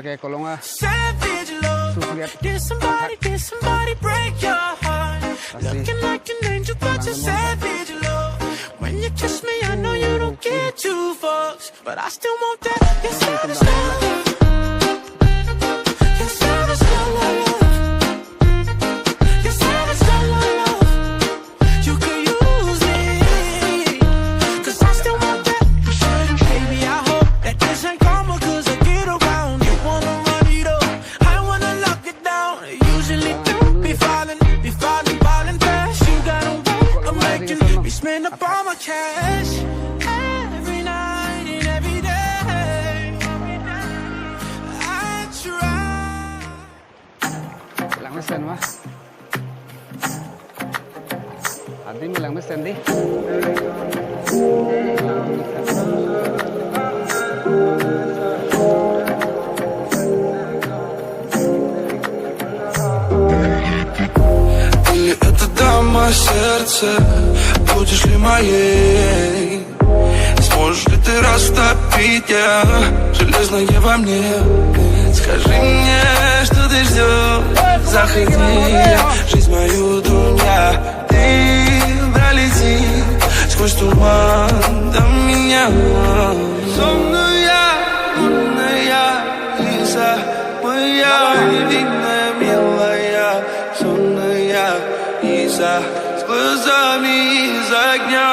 que Colón Savage love. sufría Did somebody break your heart? así. Looking like an angel, but you're savage love. When you kiss me, I know you don't get two fucks, but I still want that. You're savage love. You're savage love. You're savage love. You could use me, 'cause I still want that. Baby, I hope that this ain't karma, 'cause I get around. You wanna run it up, I wanna lock it down. Usually don't be falling fast. You got a way of making me spend up all my cash. Every night and every day, I try. Bilang mesin mah. Adi bilang mesin di. Или это дама сердце, будешь ли моей? Сможешь ли ты растопить я железное во мне? Скажи мне, что ты ждешь, заходи, жизнь мою дуня. Ты пролети сквозь туман до меня. Сонная, лунная Лиза, моя невинная, милая, сонная Лиза, с глазами из огня.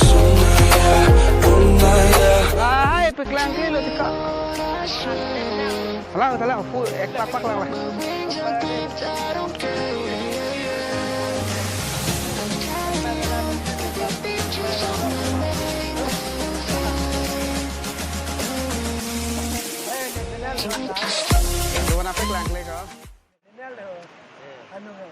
Сонная, лунная. Ay, peklang kilo tika. Talang, full ek pak lang lah. Itu warna peklang kilo. Ano nga?